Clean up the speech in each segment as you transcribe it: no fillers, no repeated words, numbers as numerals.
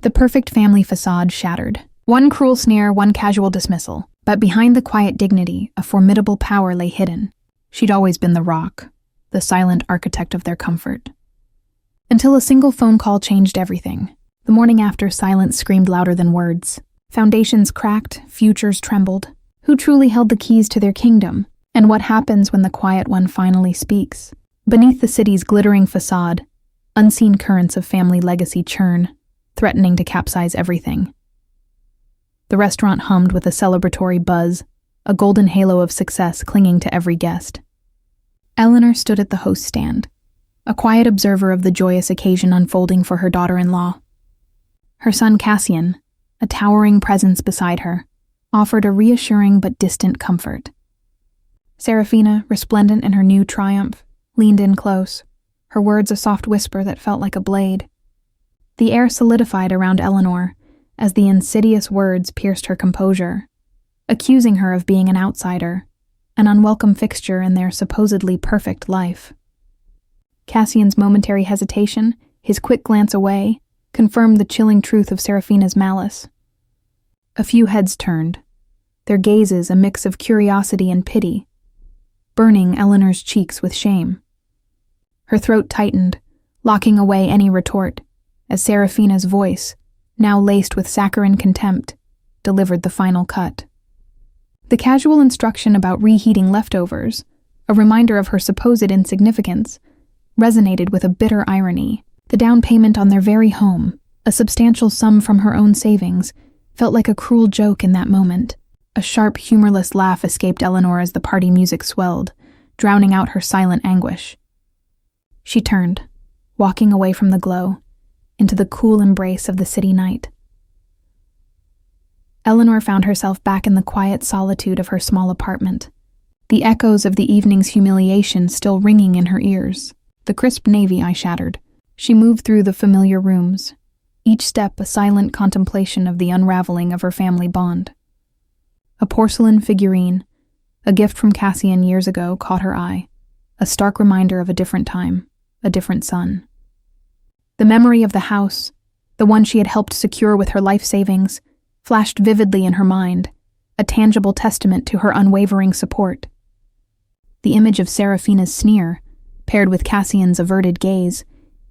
The perfect family facade shattered. One cruel sneer, one casual dismissal. But behind the quiet dignity, a formidable power lay hidden. She'd always been the rock, the silent architect of their comfort. Until a single phone call changed everything. The morning after, silence screamed louder than words. Foundations cracked, futures trembled. Who truly held the keys to their kingdom? And what happens when the quiet one finally speaks? Beneath the city's glittering facade, unseen currents of family legacy churn, threatening to capsize everything. The restaurant hummed with a celebratory buzz, a golden halo of success clinging to every guest. Eleanor stood at the host stand, a quiet observer of the joyous occasion unfolding for her daughter-in-law. Her son Cassian, a towering presence beside her, offered a reassuring but distant comfort. Seraphina, resplendent in her new triumph, leaned in close, her words a soft whisper that felt like a blade. The air solidified around Eleanor as the insidious words pierced her composure, accusing her of being an outsider, an unwelcome fixture in their supposedly perfect life. Cassian's momentary hesitation, his quick glance away, confirmed the chilling truth of Seraphina's malice. A few heads turned, their gazes a mix of curiosity and pity, burning Eleanor's cheeks with shame. Her throat tightened, locking away any retort, as Seraphina's voice, now laced with saccharine contempt, delivered the final cut. The casual instruction about reheating leftovers, a reminder of her supposed insignificance, resonated with a bitter irony. The down payment on their very home, a substantial sum from her own savings, felt like a cruel joke in that moment. A sharp, humorless laugh escaped Eleanor as the party music swelled, drowning out her silent anguish. She turned, walking away from the glow, into the cool embrace of the city night. Eleanor found herself back in the quiet solitude of her small apartment, the echoes of the evening's humiliation still ringing in her ears. The crisp navy eye shattered. She moved through the familiar rooms, each step a silent contemplation of the unraveling of her family bond. A porcelain figurine, a gift from Cassian years ago, caught her eye, a stark reminder of a different time, a different son. The memory of the house, the one she had helped secure with her life savings, flashed vividly in her mind, a tangible testament to her unwavering support. The image of Seraphina's sneer, paired with Cassian's averted gaze,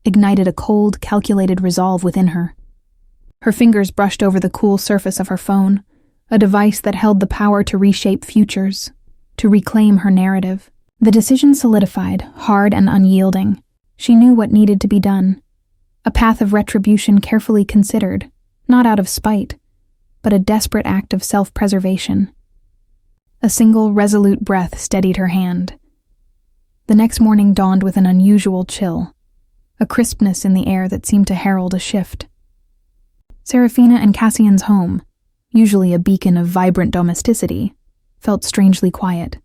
ignited a cold, calculated resolve within her. Her fingers brushed over the cool surface of her phone, a device that held the power to reshape futures, to reclaim her narrative. The decision solidified, hard and unyielding. She knew what needed to be done. A path of retribution carefully considered, not out of spite, but a desperate act of self-preservation. A single, resolute breath steadied her hand. The next morning dawned with an unusual chill, a crispness in the air that seemed to herald a shift. Seraphina and Cassian's home, usually a beacon of vibrant domesticity, felt strangely quiet.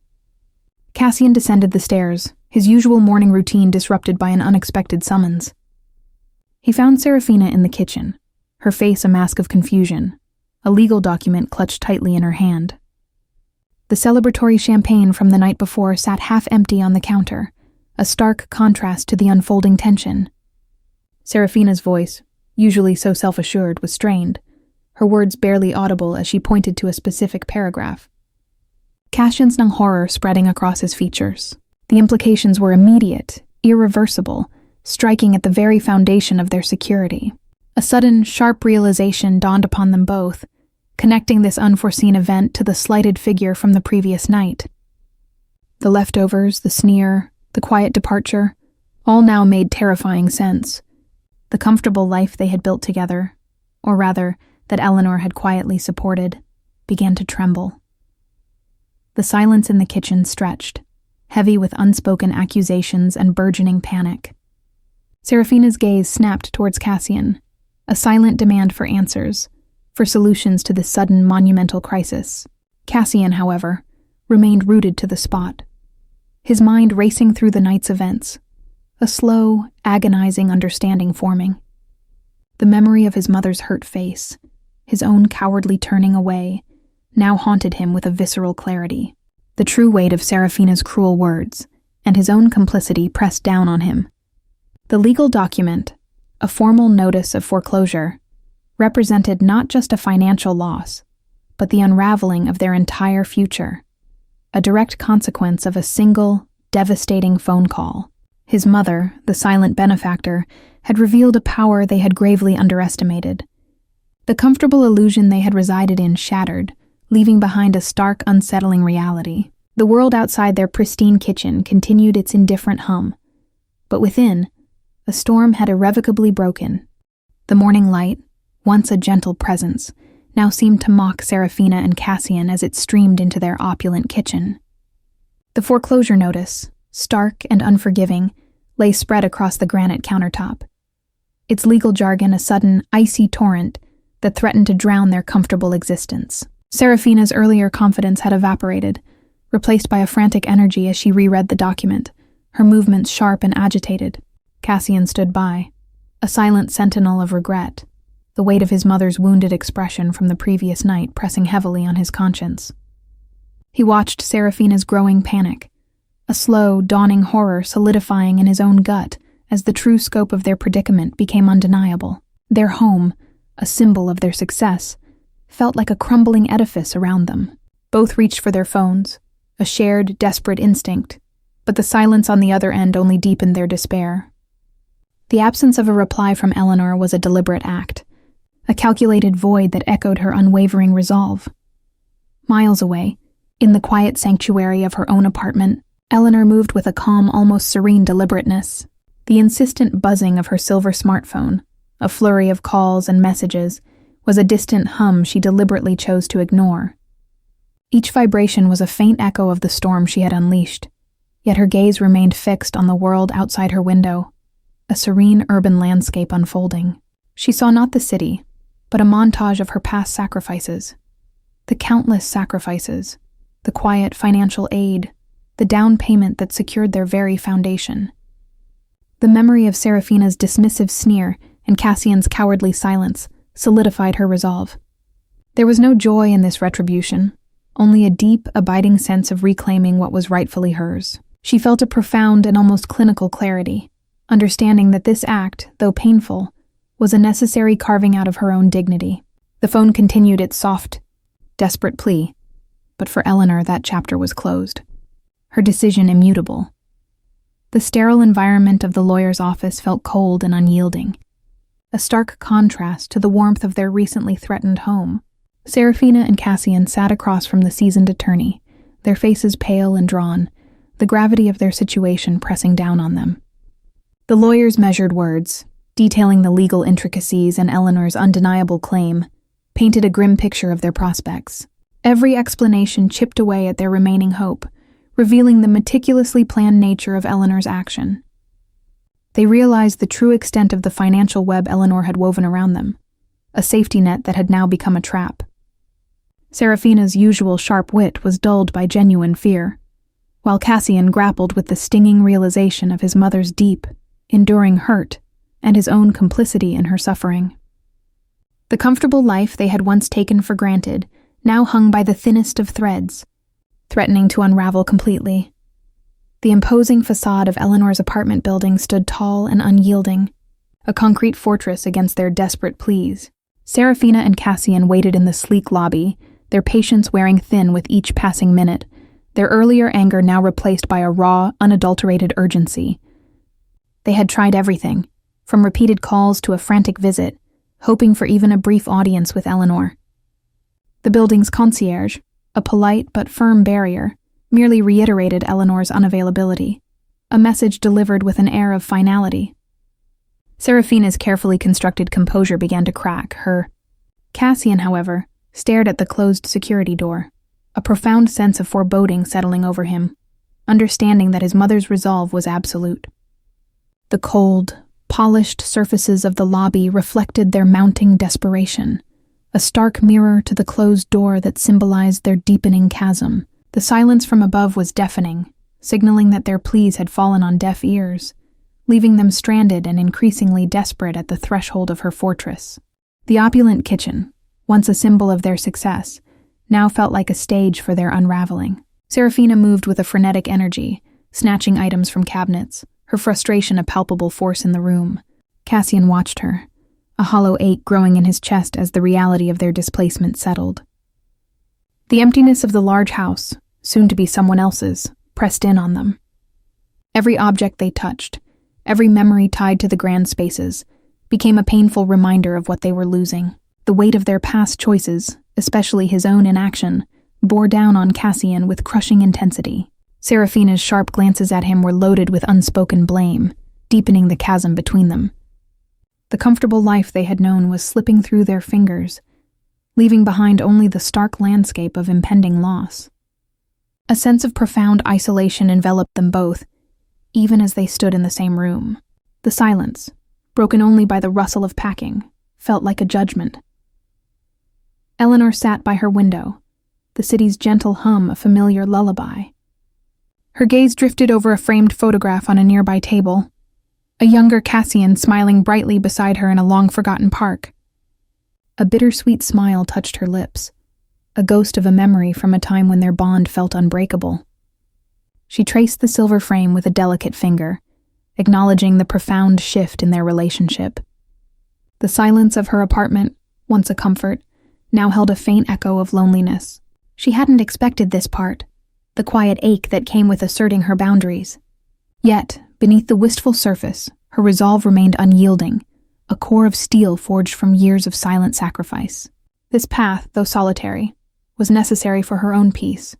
Cassian descended the stairs, his usual morning routine disrupted by an unexpected summons. He found Seraphina in the kitchen, her face a mask of confusion, a legal document clutched tightly in her hand. The celebratory champagne from the night before sat half empty on the counter, a stark contrast to the unfolding tension. Seraphina's voice, usually so self-assured, was strained, her words barely audible as she pointed to a specific paragraph. Cassian's horror spreading across his features. The implications were immediate, irreversible, striking at the very foundation of their security. A sudden, sharp realization dawned upon them both, connecting this unforeseen event to the slighted figure from the previous night. The leftovers, the sneer, the quiet departure, all now made terrifying sense. The comfortable life they had built together, or rather, that Eleanor had quietly supported, began to tremble. The silence in the kitchen stretched, heavy with unspoken accusations and burgeoning panic. Seraphina's gaze snapped towards Cassian, a silent demand for answers, for solutions to this sudden monumental crisis. Cassian, however, remained rooted to the spot, his mind racing through the night's events, a slow, agonizing understanding forming. The memory of his mother's hurt face, his own cowardly turning away, now haunted him with a visceral clarity. The true weight of Seraphina's cruel words, and his own complicity pressed down on him. The legal document, a formal notice of foreclosure, represented not just a financial loss, but the unraveling of their entire future, a direct consequence of a single, devastating phone call. His mother, the silent benefactor, had revealed a power they had gravely underestimated. The comfortable illusion they had resided in shattered, leaving behind a stark, unsettling reality. The world outside their pristine kitchen continued its indifferent hum, but within, a storm had irrevocably broken. The morning light, once a gentle presence, now seemed to mock Seraphina and Cassian as it streamed into their opulent kitchen. The foreclosure notice, stark and unforgiving, lay spread across the granite countertop. Its legal jargon a sudden, icy torrent that threatened to drown their comfortable existence. Seraphina's earlier confidence had evaporated, replaced by a frantic energy as she reread the document, her movements sharp and agitated. Cassian stood by, a silent sentinel of regret, the weight of his mother's wounded expression from the previous night pressing heavily on his conscience. He watched Seraphina's growing panic, a slow, dawning horror solidifying in his own gut as the true scope of their predicament became undeniable. Their home, a symbol of their success, felt like a crumbling edifice around them. Both reached for their phones, a shared, desperate instinct, but the silence on the other end only deepened their despair. The absence of a reply from Eleanor was a deliberate act, a calculated void that echoed her unwavering resolve. Miles away, in the quiet sanctuary of her own apartment, Eleanor moved with a calm, almost serene deliberateness. The insistent buzzing of her silver smartphone, a flurry of calls and messages, was a distant hum she deliberately chose to ignore. Each vibration was a faint echo of the storm she had unleashed, yet her gaze remained fixed on the world outside her window, a serene urban landscape unfolding. She saw not the city, but a montage of her past sacrifices. The countless sacrifices, the quiet financial aid, the down payment that secured their very foundation. The memory of Seraphina's dismissive sneer and Cassian's cowardly silence solidified her resolve. There was no joy in this retribution, only a deep, abiding sense of reclaiming what was rightfully hers. She felt a profound and almost clinical clarity, understanding that this act, though painful, was a necessary carving out of her own dignity. The phone continued its soft, desperate plea, but for Eleanor that chapter was closed, her decision immutable. The sterile environment of the lawyer's office felt cold and unyielding, a stark contrast to the warmth of their recently threatened home. Seraphina and Cassian sat across from the seasoned attorney, their faces pale and drawn, the gravity of their situation pressing down on them. The lawyer's measured words, detailing the legal intricacies and Eleanor's undeniable claim, painted a grim picture of their prospects. Every explanation chipped away at their remaining hope, revealing the meticulously planned nature of Eleanor's action. They realized the true extent of the financial web Eleanor had woven around them, a safety net that had now become a trap. Seraphina's usual sharp wit was dulled by genuine fear, while Cassian grappled with the stinging realization of his mother's deep, enduring hurt and his own complicity in her suffering. The comfortable life they had once taken for granted now hung by the thinnest of threads, threatening to unravel completely. The imposing facade of Eleanor's apartment building stood tall and unyielding, a concrete fortress against their desperate pleas. Seraphina and Cassian waited in the sleek lobby, their patience wearing thin with each passing minute, their earlier anger now replaced by a raw, unadulterated urgency. They had tried everything, from repeated calls to a frantic visit, hoping for even a brief audience with Eleanor. The building's concierge, a polite but firm barrier, merely reiterated Eleanor's unavailability, a message delivered with an air of finality. Seraphina's carefully constructed composure began to crack. Cassian, however, stared at the closed security door, a profound sense of foreboding settling over him, understanding that his mother's resolve was absolute. The cold, polished surfaces of the lobby reflected their mounting desperation, a stark mirror to the closed door that symbolized their deepening chasm. The silence from above was deafening, signaling that their pleas had fallen on deaf ears, leaving them stranded and increasingly desperate at the threshold of her fortress. The opulent kitchen, once a symbol of their success, now felt like a stage for their unraveling. Seraphina moved with a frenetic energy, snatching items from cabinets, her frustration a palpable force in the room. Cassian watched her, a hollow ache growing in his chest as the reality of their displacement settled. The emptiness of the large house, soon to be someone else's, pressed in on them. Every object they touched, every memory tied to the grand spaces, became a painful reminder of what they were losing. The weight of their past choices, especially his own inaction, bore down on Cassian with crushing intensity. Seraphina's sharp glances at him were loaded with unspoken blame, deepening the chasm between them. The comfortable life they had known was slipping through their fingers, leaving behind only the stark landscape of impending loss. A sense of profound isolation enveloped them both, even as they stood in the same room. The silence, broken only by the rustle of packing, felt like a judgment. Eleanor sat by her window, the city's gentle hum a familiar lullaby. Her gaze drifted over a framed photograph on a nearby table, a younger Cassian smiling brightly beside her in a long-forgotten park. A bittersweet smile touched her lips, a ghost of a memory from a time when their bond felt unbreakable. She traced the silver frame with a delicate finger, acknowledging the profound shift in their relationship. The silence of her apartment, once a comfort, now held a faint echo of loneliness. She hadn't expected this part, the quiet ache that came with asserting her boundaries. Yet, beneath the wistful surface, her resolve remained unyielding, a core of steel forged from years of silent sacrifice. This path, though solitary, was necessary for her own peace.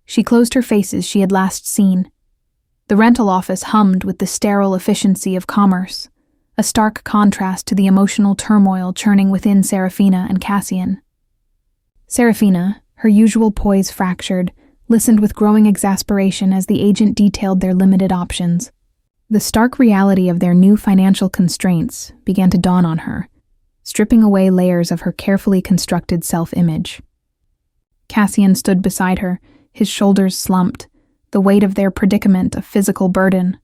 She closed her faces she had last seen. The rental office hummed with the sterile efficiency of commerce, a stark contrast to the emotional turmoil churning within Seraphina and Cassian. Seraphina, her usual poise fractured, listened with growing exasperation as the agent detailed their limited options. The stark reality of their new financial constraints began to dawn on her, stripping away layers of her carefully constructed self-image. Cassian stood beside her, his shoulders slumped, the weight of their predicament a physical burden.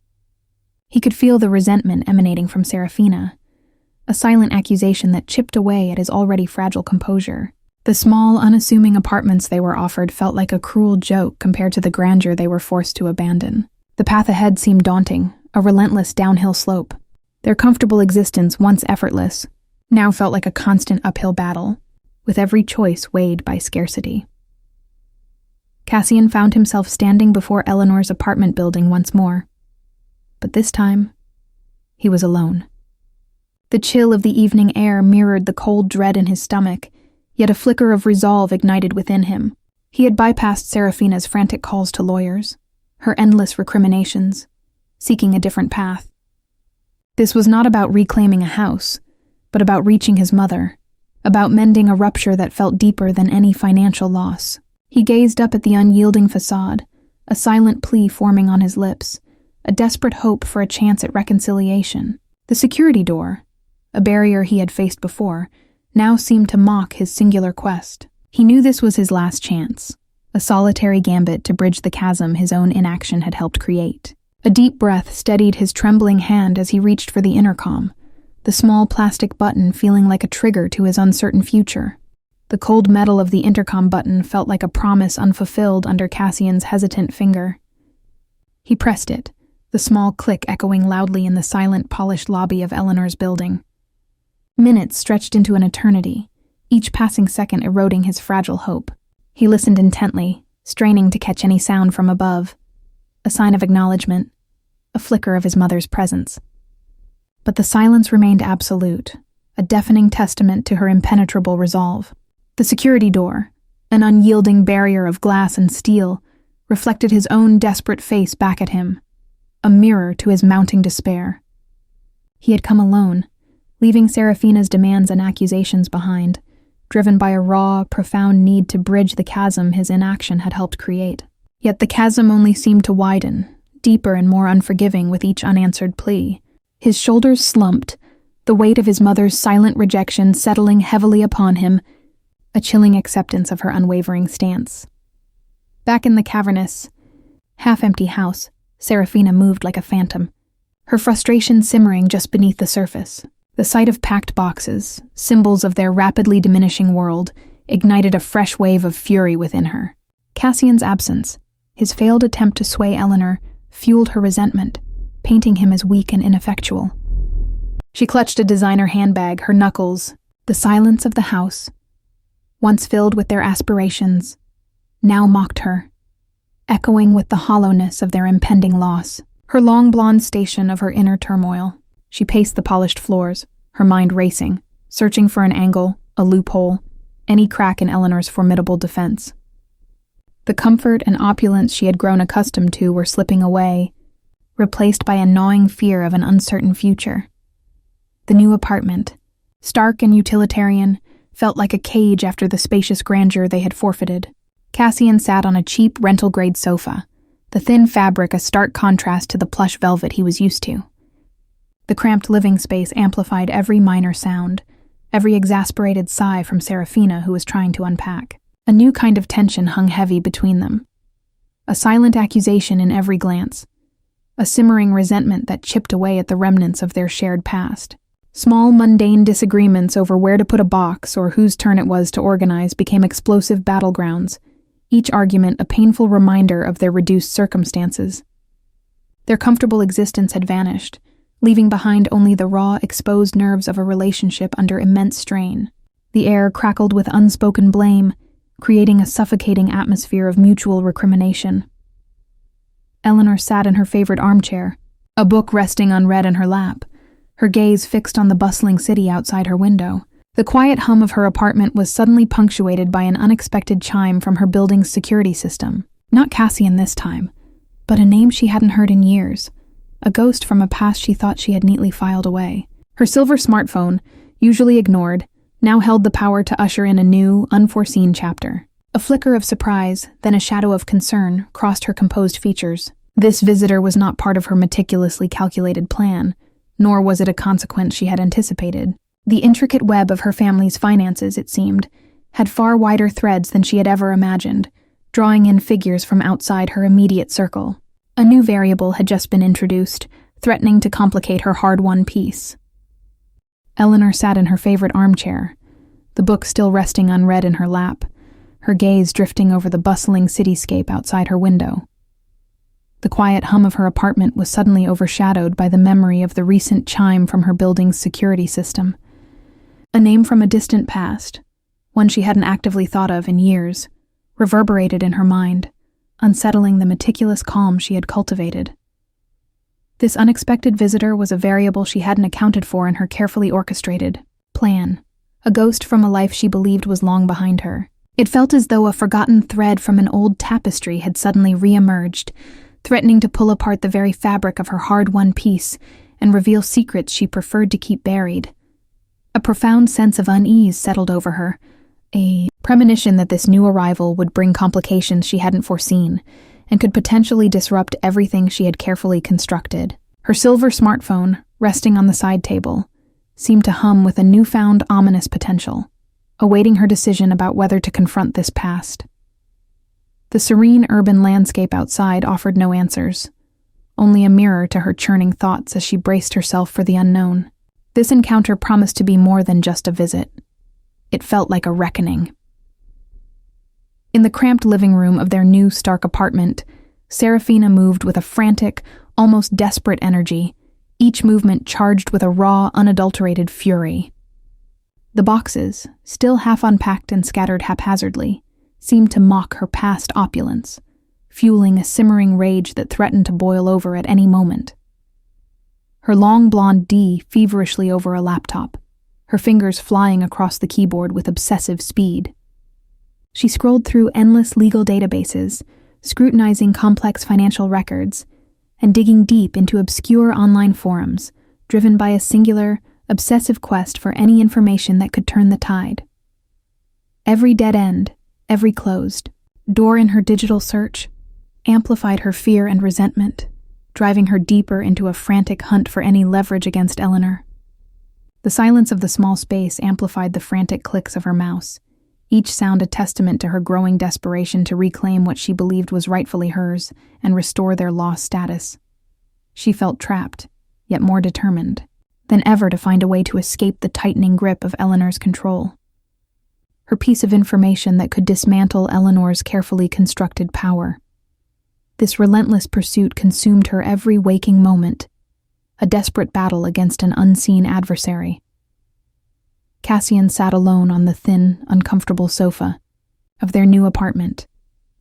He could feel the resentment emanating from Seraphina, a silent accusation that chipped away at his already fragile composure. The small, unassuming apartments they were offered felt like a cruel joke compared to the grandeur they were forced to abandon. The path ahead seemed daunting, a relentless downhill slope. Their comfortable existence, once effortless, now felt like a constant uphill battle, with every choice weighed by scarcity. Cassian found himself standing before Eleanor's apartment building once more. But this time, he was alone. The chill of the evening air mirrored the cold dread in his stomach, yet a flicker of resolve ignited within him. He had bypassed Seraphina's frantic calls to lawyers, her endless recriminations, seeking a different path. This was not about reclaiming a house, but about reaching his mother, about mending a rupture that felt deeper than any financial loss. He gazed up at the unyielding facade, a silent plea forming on his lips, a desperate hope for a chance at reconciliation. The security door, a barrier he had faced before, now seemed to mock his singular quest. He knew this was his last chance, a solitary gambit to bridge the chasm his own inaction had helped create. A deep breath steadied his trembling hand as he reached for the intercom, the small plastic button feeling like a trigger to his uncertain future. The cold metal of the intercom button felt like a promise unfulfilled under Cassian's hesitant finger. He pressed it, the small click echoing loudly in the silent, polished lobby of Eleanor's building. Minutes stretched into an eternity, each passing second eroding his fragile hope. He listened intently, straining to catch any sound from above, a sign of acknowledgement, a flicker of his mother's presence. But the silence remained absolute, a deafening testament to her impenetrable resolve. The security door, an unyielding barrier of glass and steel, reflected his own desperate face back at him, a mirror to his mounting despair. He had come alone, leaving Seraphina's demands and accusations behind, driven by a raw, profound need to bridge the chasm his inaction had helped create. Yet the chasm only seemed to widen, deeper and more unforgiving with each unanswered plea. His shoulders slumped, the weight of his mother's silent rejection settling heavily upon him, a chilling acceptance of her unwavering stance. Back in the cavernous, half-empty house, Seraphina moved like a phantom, her frustration simmering just beneath the surface. The sight of packed boxes, symbols of their rapidly diminishing world, ignited a fresh wave of fury within her. Cassian's absence, his failed attempt to sway Eleanor, fueled her resentment, painting him as weak and ineffectual. She clutched a designer handbag, her knuckles. The silence of the house, once filled with their aspirations, now mocked her, echoing with the hollowness of their impending loss. Her long blonde station of her inner turmoil. She paced the polished floors, her mind racing, searching for an angle, a loophole, any crack in Eleanor's formidable defense. The comfort and opulence she had grown accustomed to were slipping away, replaced by a gnawing fear of an uncertain future. The new apartment, stark and utilitarian, felt like a cage after the spacious grandeur they had forfeited. Cassian sat on a cheap rental-grade sofa, the thin fabric a stark contrast to the plush velvet he was used to. The cramped living space amplified every minor sound, every exasperated sigh from Seraphina, who was trying to unpack. A new kind of tension hung heavy between them. A silent accusation in every glance, a simmering resentment that chipped away at the remnants of their shared past. Small, mundane disagreements over where to put a box or whose turn it was to organize became explosive battlegrounds, each argument a painful reminder of their reduced circumstances. Their comfortable existence had vanished, leaving behind only the raw, exposed nerves of a relationship under immense strain. The air crackled with unspoken blame, creating a suffocating atmosphere of mutual recrimination. Eleanor sat in her favorite armchair, a book resting unread in her lap, her gaze fixed on the bustling city outside her window. The quiet hum of her apartment was suddenly punctuated by an unexpected chime from her building's security system. Not Cassian this time, but a name she hadn't heard in years, a ghost from a past she thought she had neatly filed away. Her silver smartphone, usually ignored, now held the power to usher in a new, unforeseen chapter. A flicker of surprise, then a shadow of concern, crossed her composed features. This visitor was not part of her meticulously calculated plan, nor was it a consequence she had anticipated. The intricate web of her family's finances, it seemed, had far wider threads than she had ever imagined, drawing in figures from outside her immediate circle. A new variable had just been introduced, threatening to complicate her hard-won peace. Eleanor sat in her favorite armchair, the book still resting unread in her lap, her gaze drifting over the bustling cityscape outside her window. The quiet hum of her apartment was suddenly overshadowed by the memory of the recent chime from her building's security system. A name from a distant past, one she hadn't actively thought of in years, reverberated in her mind, unsettling the meticulous calm she had cultivated. This unexpected visitor was a variable she hadn't accounted for in her carefully orchestrated plan, a ghost from a life she believed was long behind her. It felt as though a forgotten thread from an old tapestry had suddenly re-emerged, threatening to pull apart the very fabric of her hard-won peace and reveal secrets she preferred to keep buried. A profound sense of unease settled over her, a premonition that this new arrival would bring complications she hadn't foreseen and could potentially disrupt everything she had carefully constructed. Her silver smartphone, resting on the side table, seemed to hum with a newfound ominous potential, awaiting her decision about whether to confront this past. The serene urban landscape outside offered no answers, only a mirror to her churning thoughts as she braced herself for the unknown. This encounter promised to be more than just a visit. It felt like a reckoning. In the cramped living room of their new Stark apartment, Seraphina moved with a frantic, almost desperate energy, each movement charged with a raw, unadulterated fury. The boxes, still half unpacked and scattered haphazardly, seemed to mock her past opulence, fueling a simmering rage that threatened to boil over at any moment. Her long blonde D feverishly over a laptop, her fingers flying across the keyboard with obsessive speed. She scrolled through endless legal databases, scrutinizing complex financial records, and digging deep into obscure online forums, driven by a singular, obsessive quest for any information that could turn the tide. Every dead end, every closed door in her digital search amplified her fear and resentment, driving her deeper into a frantic hunt for any leverage against Eleanor. The silence of the small space amplified the frantic clicks of her mouse, each sound a testament to her growing desperation to reclaim what she believed was rightfully hers and restore their lost status. She felt trapped, yet more determined than ever to find a way to escape the tightening grip of Eleanor's control. Her piece of information that could dismantle Eleanor's carefully constructed power. This relentless pursuit consumed her every waking moment, a desperate battle against an unseen adversary. Cassian sat alone on the thin, uncomfortable sofa of their new apartment,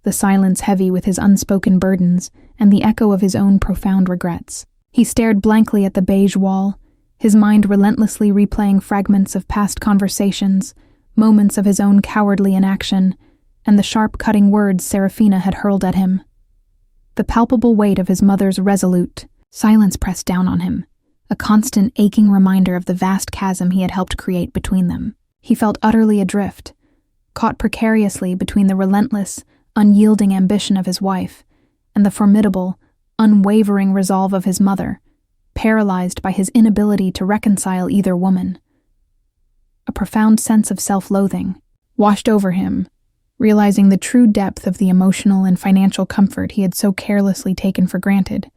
the silence heavy with his unspoken burdens and the echo of his own profound regrets. He stared blankly at the beige wall, his mind relentlessly replaying fragments of past conversations, moments of his own cowardly inaction, and the sharp, cutting words Seraphina had hurled at him. The palpable weight of his mother's resolute silence pressed down on him, a constant aching reminder of the vast chasm he had helped create between them. He felt utterly adrift, caught precariously between the relentless, unyielding ambition of his wife and the formidable, unwavering resolve of his mother, paralyzed by his inability to reconcile either woman. A profound sense of self-loathing washed over him, realizing the true depth of the emotional and financial comfort he had so carelessly taken for granted,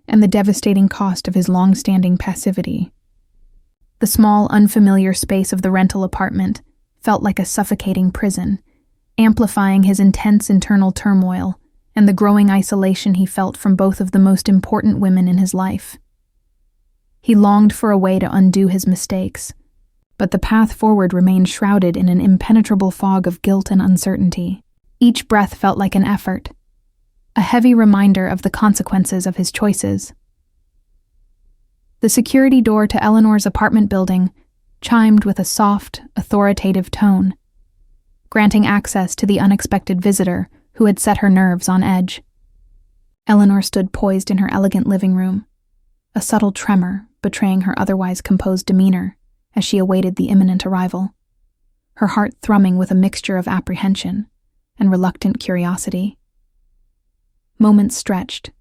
and the devastating cost of his long-standing passivity. The small, unfamiliar space of the rental apartment felt like a suffocating prison, amplifying his intense internal turmoil and the growing isolation he felt from both of the most important women in his life. He longed for a way to undo his mistakes, but the path forward remained shrouded in an impenetrable fog of guilt and uncertainty. Each breath felt like an effort, a heavy reminder of the consequences of his choices. The security door to Eleanor's apartment building chimed with a soft, authoritative tone, granting access to the unexpected visitor who had set her nerves on edge. Eleanor stood poised in her elegant living room, a subtle tremor betraying her otherwise composed demeanor as she awaited the imminent arrival, her heart thrumming with a mixture of apprehension and reluctant curiosity. Moments stretched,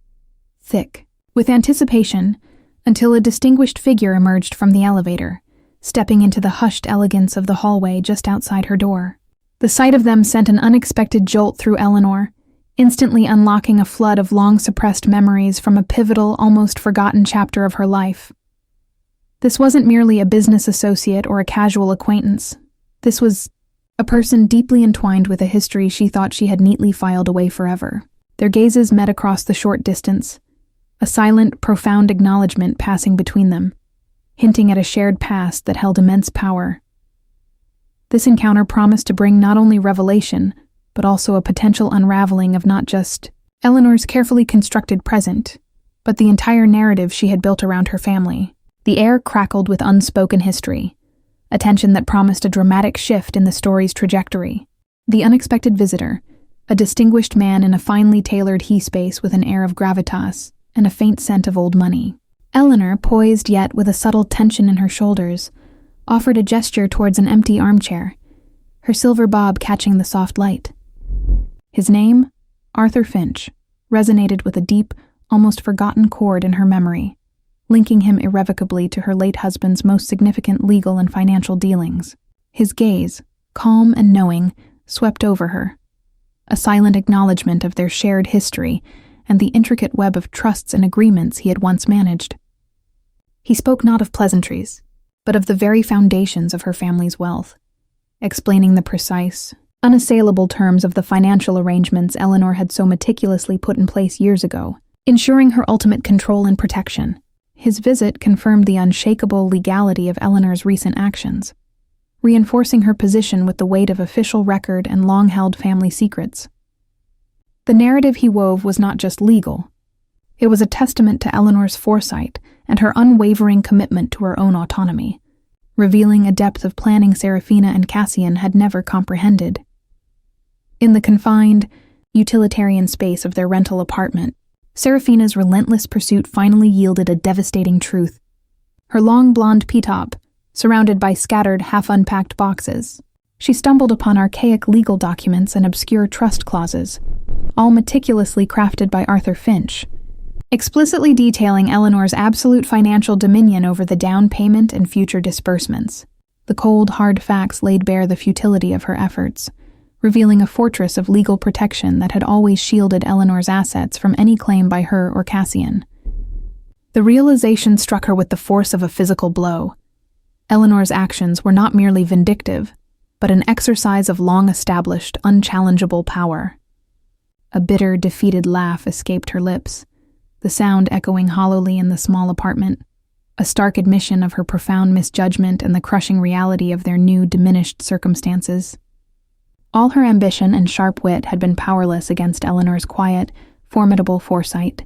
thick, with anticipation, until a distinguished figure emerged from the elevator, stepping into the hushed elegance of the hallway just outside her door. The sight of them sent an unexpected jolt through Eleanor, instantly unlocking a flood of long-suppressed memories from a pivotal, almost forgotten chapter of her life. This wasn't merely a business associate or a casual acquaintance. This was a person deeply entwined with a history she thought she had neatly filed away forever. Their gazes met across the short distance, a silent, profound acknowledgement passing between them, hinting at a shared past that held immense power. This encounter promised to bring not only revelation, but also a potential unraveling of not just Eleanor's carefully constructed present, but the entire narrative she had built around her family. The air crackled with unspoken history, a tension that promised a dramatic shift in the story's trajectory. The unexpected visitor, a distinguished man in a finely tailored he-space with an air of gravitas and a faint scent of old money. Eleanor, poised yet with a subtle tension in her shoulders, offered a gesture towards an empty armchair, her silver bob catching the soft light. His name, Arthur Finch, resonated with a deep, almost forgotten chord in her memory, linking him irrevocably to her late husband's most significant legal and financial dealings. His gaze, calm and knowing, swept over her, a silent acknowledgement of their shared history and the intricate web of trusts and agreements he had once managed. He spoke not of pleasantries, but of the very foundations of her family's wealth, explaining the precise, unassailable terms of the financial arrangements Eleanor had so meticulously put in place years ago, ensuring her ultimate control and protection. His visit confirmed the unshakable legality of Eleanor's recent actions, reinforcing her position with the weight of official record and long-held family secrets. The narrative he wove was not just legal. It was a testament to Eleanor's foresight and her unwavering commitment to her own autonomy, revealing a depth of planning Seraphina and Cassian had never comprehended. In the confined, utilitarian space of their rental apartment, Seraphina's relentless pursuit finally yielded a devastating truth. Her long blonde p-top, surrounded by scattered, half-unpacked boxes, she stumbled upon archaic legal documents and obscure trust clauses, all meticulously crafted by Arthur Finch, explicitly detailing Eleanor's absolute financial dominion over the down payment and future disbursements. The cold, hard facts laid bare the futility of her efforts, revealing a fortress of legal protection that had always shielded Eleanor's assets from any claim by her or Cassian. The realization struck her with the force of a physical blow. Eleanor's actions were not merely vindictive, but an exercise of long-established, unchallengeable power. A bitter, defeated laugh escaped her lips, the sound echoing hollowly in the small apartment. a stark admission of her profound misjudgment and the crushing reality of their new, diminished circumstances. All her ambition and sharp wit had been powerless against Eleanor's quiet, formidable foresight.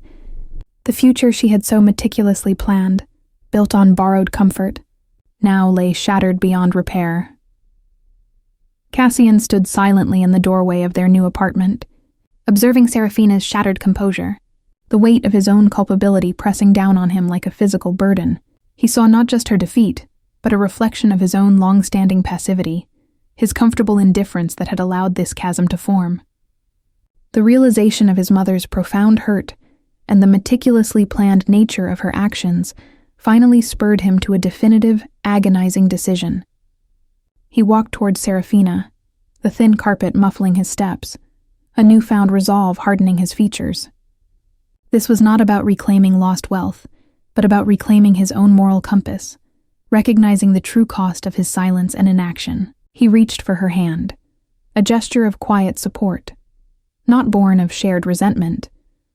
The future she had so meticulously planned, built on borrowed comfort, now lay shattered beyond repair. Cassian stood silently in the doorway of their new apartment, observing Seraphina's shattered composure, the weight of his own culpability pressing down on him like a physical burden. He saw not just her defeat, but a reflection of his own long-standing passivity, his comfortable indifference that had allowed this chasm to form. The realization of his mother's profound hurt and the meticulously planned nature of her actions finally spurred him to a definitive, agonizing decision. He walked towards Seraphina, the thin carpet muffling his steps, a newfound resolve hardening his features. This was not about reclaiming lost wealth, but about reclaiming his own moral compass, recognizing the true cost of his silence and inaction. He reached for her hand, a gesture of quiet support, not born of shared resentment,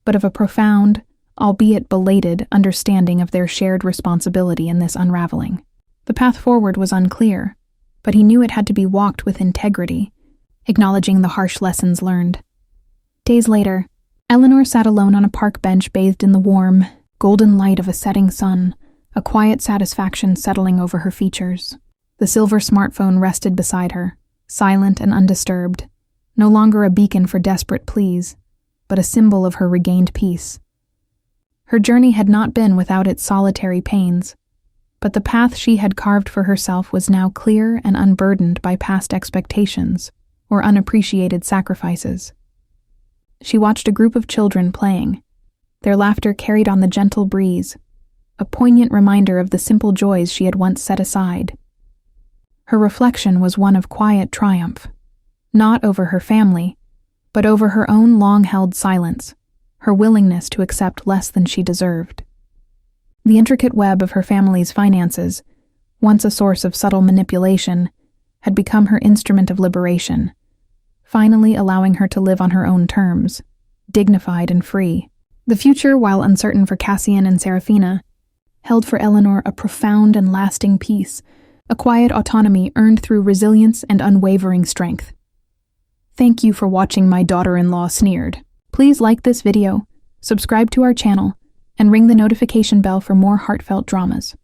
but of a profound, albeit belated, understanding of their shared responsibility in this unraveling. The path forward was unclear, but he knew it had to be walked with integrity, acknowledging the harsh lessons learned. Days later, Eleanor sat alone on a park bench bathed in the warm, golden light of a setting sun, a quiet satisfaction settling over her features. The silver smartphone rested beside her, silent and undisturbed, no longer a beacon for desperate pleas, but a symbol of her regained peace. Her journey had not been without its solitary pains, but the path she had carved for herself was now clear and unburdened by past expectations or unappreciated sacrifices. She watched a group of children playing. Their laughter carried on the gentle breeze, a poignant reminder of the simple joys she had once set aside. Her reflection was one of quiet triumph, not over her family, but over her own long-held silence, her willingness to accept less than she deserved. The intricate web of her family's finances, once a source of subtle manipulation, had become her instrument of liberation, finally allowing her to live on her own terms, dignified and free. The future, while uncertain for Cassian and Seraphina, held for Eleanor a profound and lasting peace, a quiet autonomy earned through resilience and unwavering strength. Thank you for watching my daughter-in-law Sneered. Please like this video, subscribe to our channel, and ring the notification bell for more heartfelt dramas.